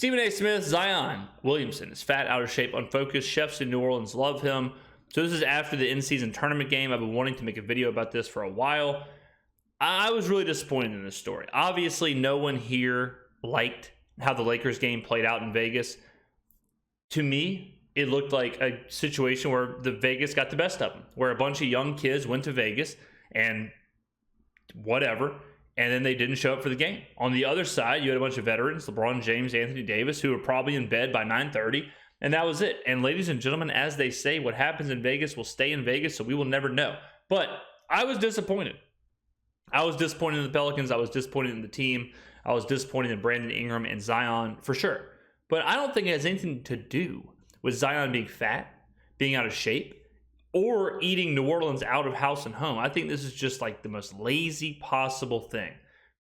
Stephen A. Smith, Zion Williamson is fat, out of shape, unfocused. Chefs in New Orleans love him. So this is after the in-season tournament game. I've been wanting to make a video about this for a while. I was really disappointed in this story. Obviously, no one here liked how the Lakers game played out in Vegas. To me, it looked like a situation where the Vegas got the best of them, where a bunch of young kids went to Vegas and whatever, and then they didn't show up for the game. On the other side, you had a bunch of veterans, LeBron James, Anthony Davis, who were probably in bed by 9:30, and that was it. And ladies and gentlemen, as they say, what happens in Vegas will stay in Vegas, so we will never know. But I was disappointed. I was disappointed in the Pelicans. I was disappointed in the team. I was disappointed in Brandon Ingram and Zion, for sure. But I don't think it has anything to do with Zion being fat, being out of shape, or eating New Orleans out of house and home. I think this is just like the most lazy possible thing.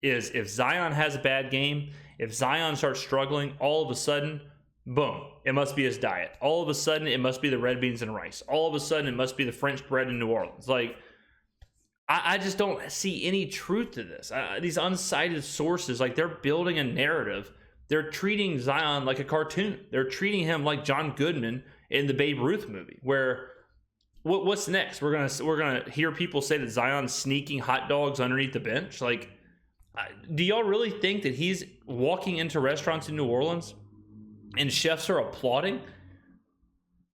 Is if Zion has a bad game, if Zion starts struggling, all of a sudden, boom, it must be his diet. All of a sudden, it must be the red beans and rice. All of a sudden, it must be the French bread in New Orleans. Like, I just don't see any truth to this. These unsighted sources, like, they're building a narrative. They're treating Zion like a cartoon. They're treating him like John Goodman in the Babe Ruth movie, where what's next? We're gonna hear people say that Zion's sneaking hot dogs underneath the bench. Like, do y'all really think that he's walking into restaurants in New Orleans and chefs are applauding?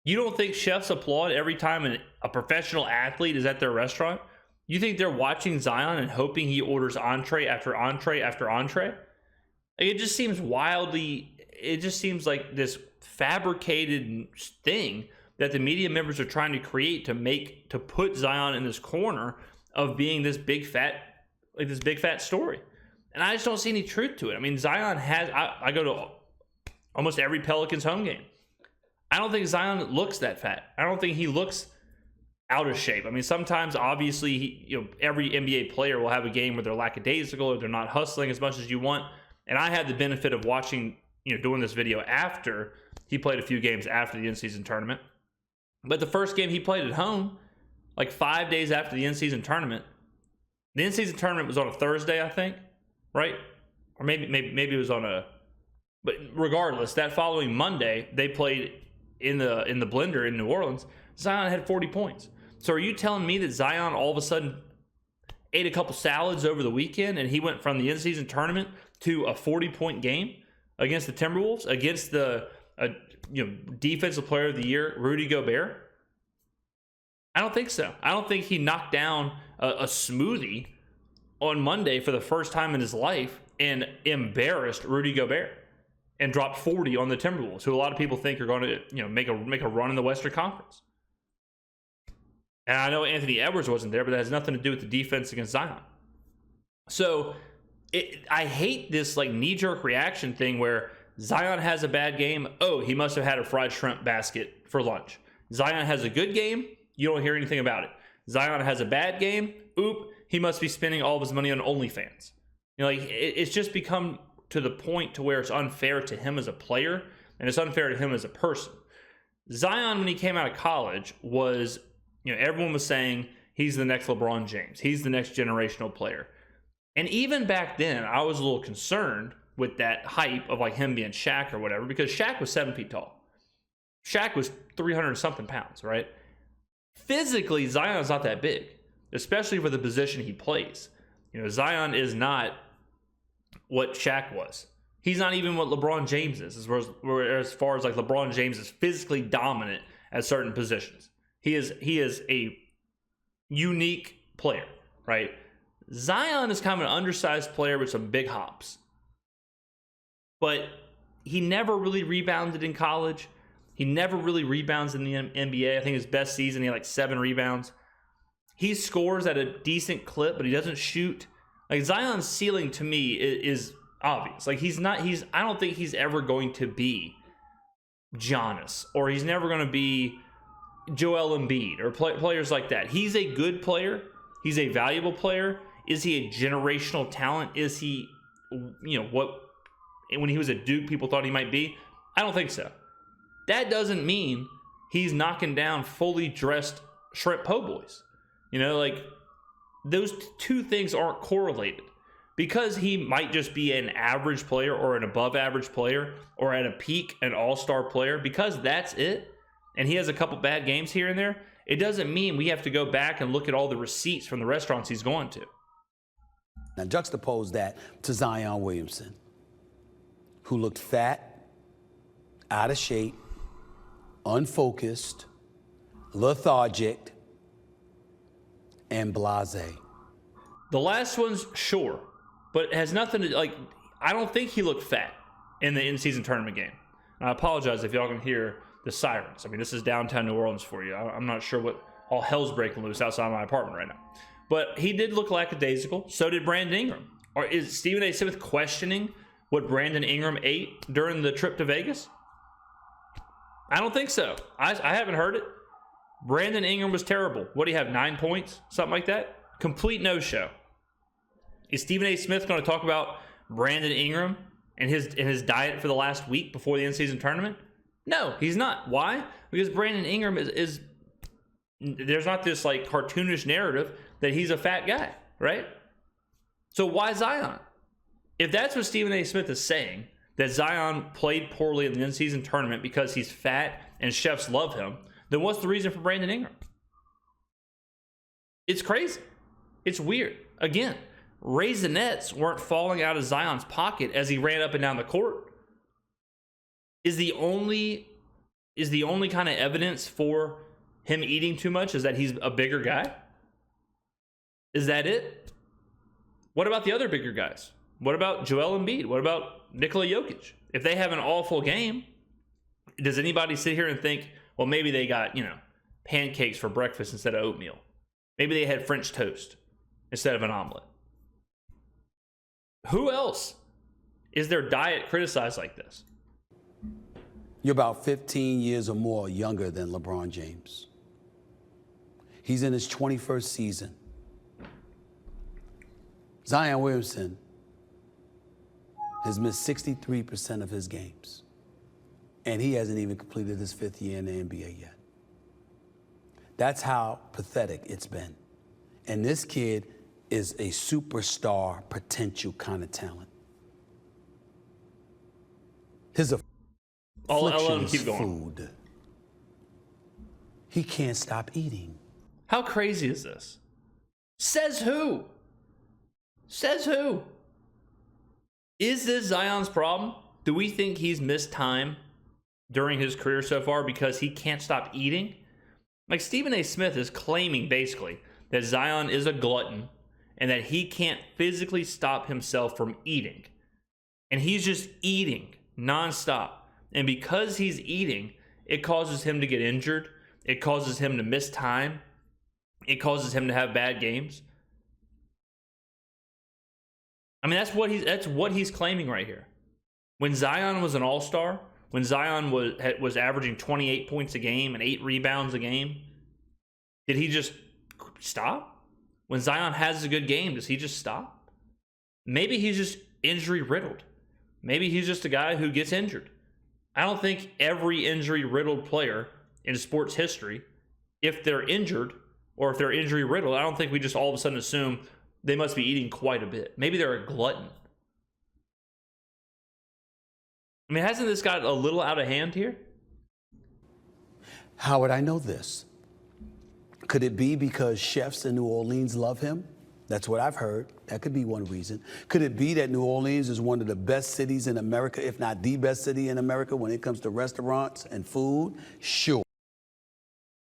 You don't think chefs applaud every time a professional athlete is at their restaurant? You think they're watching Zion and hoping he orders entree after entree after entree? It just seems it just seems like this fabricated thing that the media members are trying to create to put Zion in this corner of being this big fat story. And I just don't see any truth to it. I mean, Zion I go to almost every Pelicans home game. I don't think Zion looks that fat. I don't think he looks out of shape. I mean, sometimes obviously every NBA player will have a game where they're lackadaisical or they're not hustling as much as you want. And I had the benefit of watching, doing this video after he played a few games after the in-season tournament. But the first game he played at home, like 5 days after the in-season tournament, the in-season tournament was on a Thursday, I think, right? Or maybe it was but regardless, that following Monday, they played in the blender in New Orleans. Zion had 40 points. So are you telling me that Zion all of a sudden ate a couple salads over the weekend and he went from the in-season tournament to a 40-point game against the Timberwolves, against the defensive player of the year, Rudy Gobert? I don't think so. I don't think he knocked down a smoothie on Monday for the first time in his life and embarrassed Rudy Gobert and dropped 40 on the Timberwolves, who a lot of people think are going to make a run in the Western Conference. And I know Anthony Edwards wasn't there, but that has nothing to do with the defense against Zion. So I hate this knee-jerk reaction thing where Zion has a bad game. Oh, he must have had a fried shrimp basket for lunch. Zion has a good game. You don't hear anything about it. Zion has a bad game. Oop, he must be spending all of his money on OnlyFans. It's just become to the point to where it's unfair to him as a player and it's unfair to him as a person. Zion, when he came out of college, was, everyone was saying he's the next LeBron James. He's the next generational player. And even back then, I was a little concerned with that hype of him being Shaq or whatever, because Shaq was 7 feet tall. Shaq was 300-something pounds, right? Physically, Zion's not that big, especially for the position he plays. Zion is not what Shaq was. He's not even what LeBron James is, as far as LeBron James is physically dominant at certain positions. He is a unique player, right? Zion is kind of an undersized player with some big hops. But he never really rebounded in college. He never really rebounds in the NBA. I think his best season, he had 7 rebounds. He scores at a decent clip, but he doesn't shoot. Zion's ceiling to me is obvious. I don't think he's ever going to be Giannis, or he's never going to be Joel Embiid or players like that. He's a good player. He's a valuable player. Is he a generational talent? Is he, what when he was at Duke people thought he might be? I don't think so. That doesn't mean he's knocking down fully dressed shrimp po' boys. Those two things aren't correlated. because he might just be an average player or an above average player or at a peak an all-star player, because that's it, and he has a couple bad games here and there, it doesn't mean we have to go back and look at all the receipts from the restaurants he's going to. Now juxtapose that to Zion Williamson, who looked fat, out of shape, unfocused, lethargic, and blasé. The last one's sure, but it has nothing to, like, I don't think he looked fat in the in-season tournament game. And I apologize if y'all can hear the sirens. I mean, this is downtown New Orleans for you. I'm not sure what all hell's breaking loose outside my apartment right now. But he did look lackadaisical. So did Brandon Ingram. Or is Stephen A. Smith questioning what Brandon Ingram ate during the trip to Vegas? I don't think so. I haven't heard it. Brandon Ingram was terrible. What do you have, 9 points? Something like that? Complete no-show. Is Stephen A. Smith going to talk about Brandon Ingram and his diet for the last week before the in-season tournament? No, he's not. Why? Because Brandon Ingram is there's not this like cartoonish narrative that he's a fat guy, right? So why Zion? If that's what Stephen A. Smith is saying, that Zion played poorly in the in-season tournament because he's fat and chefs love him, then what's the reason for Brandon Ingram? It's crazy. It's weird. Again, Raisinets weren't falling out of Zion's pocket as he ran up and down the court. Is the only kind of evidence for him eating too much is that he's a bigger guy? Is that it? What about the other bigger guys? What about Joel Embiid? What about Nikola Jokic? If they have an awful game, does anybody sit here and think, well, maybe they got, pancakes for breakfast instead of oatmeal? Maybe they had French toast instead of an omelet. Who else is their diet criticized like this? You're about 15 years or more younger than LeBron James. He's in his 21st season. Zion Williamson has missed 63% of his games, and he hasn't even completed his 5th year in the NBA yet. That's how pathetic it's been. And this kid is a superstar potential kind of talent. His I'll let him affliction keep is going. food. He can't stop eating. How crazy is this? Says who? Says who? Is this Zion's problem? Do we think he's missed time during his career so far because he can't stop eating? Like, Stephen A. Smith is claiming basically that Zion is a glutton and that he can't physically stop himself from eating. And he's just eating nonstop. And because he's eating, it causes him to get injured. It causes him to miss time. It causes him to have bad games. I mean, that's what he's claiming right here. When Zion was an all-star, when Zion was averaging 28 points a game and 8 rebounds a game, did he just stop? When Zion has a good game, does he just stop? Maybe he's just injury-riddled. Maybe he's just a guy who gets injured. I don't think every injury-riddled player in sports history, if they're injured or if they're injury-riddled, I don't think we just all of a sudden assume they must be eating quite a bit. Maybe they're a glutton. I mean, hasn't this got a little out of hand here? How would I know this? Could it be because chefs in New Orleans love him? That's what I've heard. That could be one reason. Could it be that New Orleans is one of the best cities in America, if not the best city in America when it comes to restaurants and food? Sure.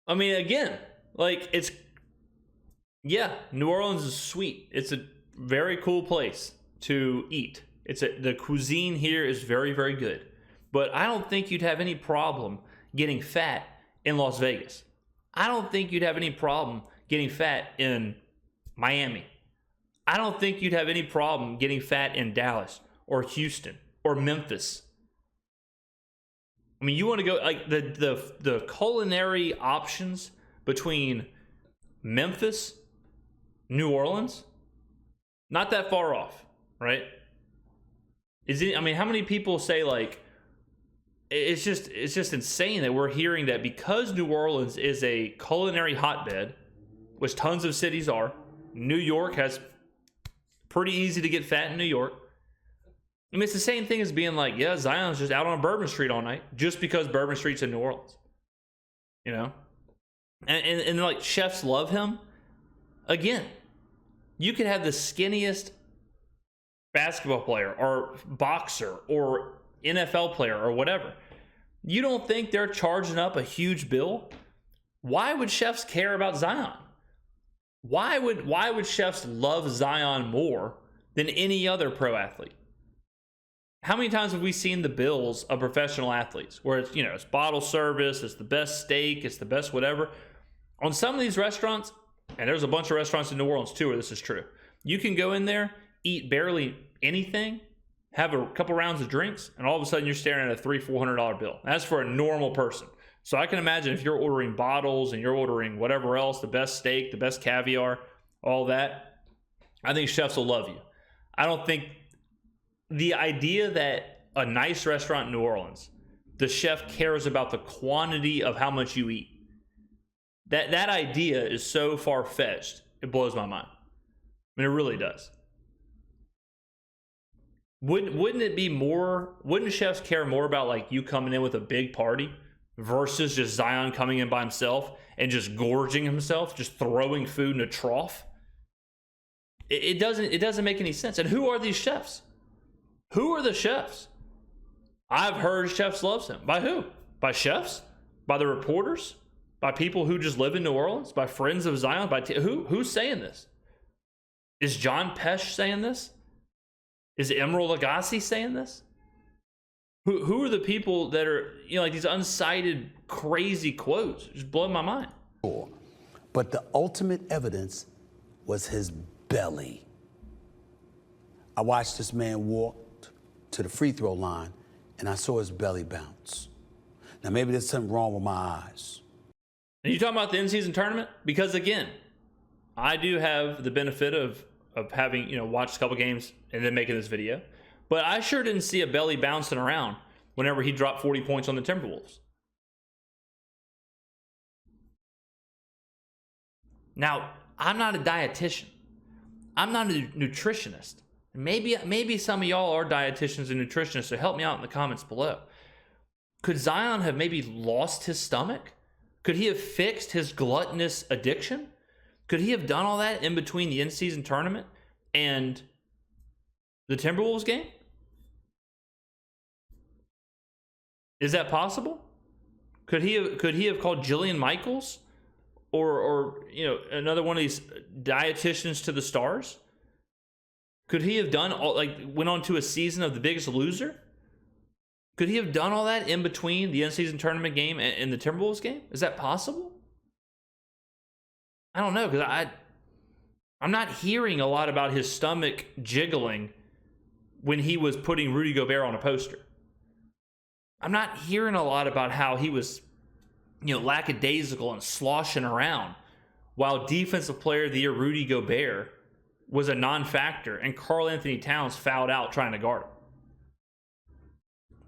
I mean, again, like, New Orleans is sweet. It's a very cool place to eat. The cuisine here is very, very good. But I don't think you'd have any problem getting fat in Las Vegas. I don't think you'd have any problem getting fat in Miami. I don't think you'd have any problem getting fat in Dallas or Houston or Memphis. I mean, you want to go, like, the culinary options between Memphis, New Orleans, not that far off, right? I mean, how many people say, like, it's just insane that we're hearing that because New Orleans is a culinary hotbed, which tons of cities are. New York has pretty easy to get fat in New York. I mean, it's the same thing as being like, yeah, Zion's just out on Bourbon Street all night just because Bourbon Street's in New Orleans. You know? And like, chefs love him. Again, you could have the skinniest basketball player or boxer or NFL player or whatever. You don't think they're charging up a huge bill? Why would chefs care about Zion? Why would chefs love Zion more than any other pro athlete? How many times have we seen the bills of professional athletes where it's, it's bottle service, it's the best steak, it's the best whatever. On some of these restaurants, and there's a bunch of restaurants in New Orleans too where this is true, you can go in there, eat barely anything, have a couple rounds of drinks, and all of a sudden you're staring at a $300-400 bill. That's for a normal person. So I can imagine if you're ordering bottles and you're ordering whatever else, the best steak, the best caviar, all that, I think chefs will love you. I don't think the idea that a nice restaurant in New Orleans, the chef cares about the quantity of how much you eat. That idea is so far-fetched, it blows my mind. I mean, it really does. Wouldn't it be more, wouldn't chefs care more about like you coming in with a big party versus just Zion coming in by himself and just gorging himself, just throwing food in a trough? It doesn't make any sense. And who are these chefs? Who are the chefs? I've heard chefs loves him. By who? By chefs? By the reporters? By people who just live in New Orleans? By friends of Zion? Who's saying this? Is John Pesh saying this? Is Emeril Lagasse saying this? Who are the people that are, like these uncited crazy quotes? Just blow my mind. But the ultimate evidence was his belly. I watched this man walk to the free throw line and I saw his belly bounce. Now maybe there's something wrong with my eyes. And you talking about the in-season tournament? Because again, I do have the benefit of having, watched a couple games and then making this video. But I sure didn't see a belly bouncing around whenever he dropped 40 points on the Timberwolves. Now, I'm not a dietitian. I'm not a nutritionist. Maybe some of y'all are dietitians and nutritionists, so help me out in the comments below. Could Zion have maybe lost his stomach? Could he have fixed his gluttonous addiction? Could he have done all that in between the in-season tournament and the Timberwolves game? Is that possible? Could he have called Jillian Michaels or another one of these dietitians to the stars? Could he have done went on to a season of The Biggest Loser? Could he have done all that in between the in-season tournament game and the Timberwolves game? Is that possible? I don't know, because I'm not hearing a lot about his stomach jiggling when he was putting Rudy Gobert on a poster. I'm not hearing a lot about how he was, lackadaisical and sloshing around while Defensive Player of the Year Rudy Gobert was a non-factor and Karl Anthony Towns fouled out trying to guard him.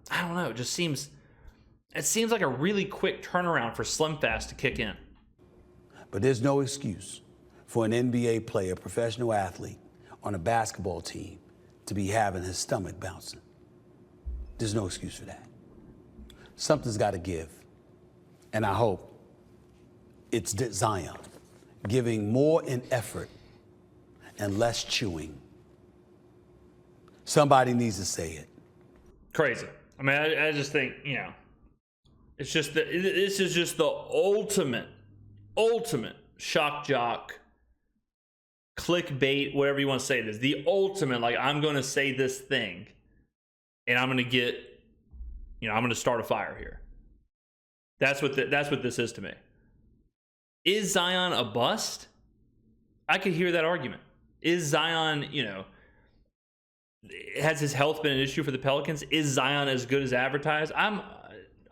I don't know. It seems like a really quick turnaround for Slim Fast to kick in. But there's no excuse for an NBA player, professional athlete on a basketball team to be having his stomach bouncing. There's no excuse for that. Something's got to give. And I hope it's Zion giving more in effort and less chewing. Somebody needs to say it. Crazy. I mean, I just think, it's just this is just the ultimate shock jock, clickbait, whatever you want to say it is. The ultimate, I'm going to say this thing and I'm going to get, I'm going to start a fire here. That's what this is to me. Is Zion a bust? I could hear that argument. Is Zion, has his health been an issue for the Pelicans? Is Zion as good as advertised? I'm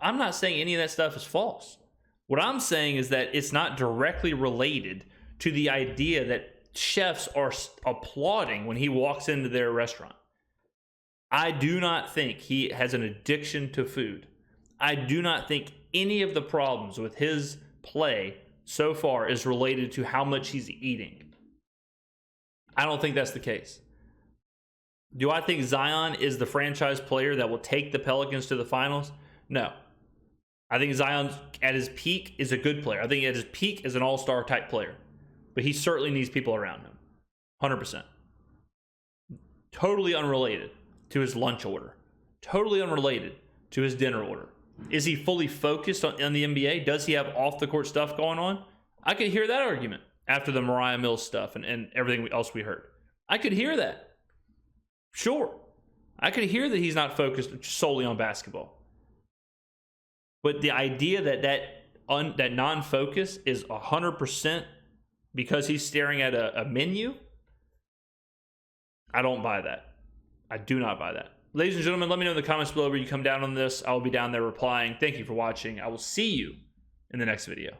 not saying any of that stuff is false. What I'm saying is that it's not directly related to the idea that chefs are applauding when he walks into their restaurant. I do not think he has an addiction to food. I do not think any of the problems with his play so far is related to how much he's eating. I don't think that's the case. Do I think Zion is the franchise player that will take the Pelicans to the finals? No. I think Zion at his peak is a good player. I think at his peak is an all-star type player. But he certainly needs people around him. 100%. Totally unrelated to his lunch order. Totally unrelated to his dinner order. Is he fully focused on the NBA? Does he have off-the-court stuff going on? I could hear that argument after the Mariah Mills stuff and everything else we heard. I could hear that. Sure. I could hear that he's not focused solely on basketball. But the idea that non-focus is 100% because he's staring at a menu, I don't buy that. I do not buy that. Ladies and gentlemen, let me know in the comments below where you come down on this. I will be down there replying. Thank you for watching. I will see you in the next video.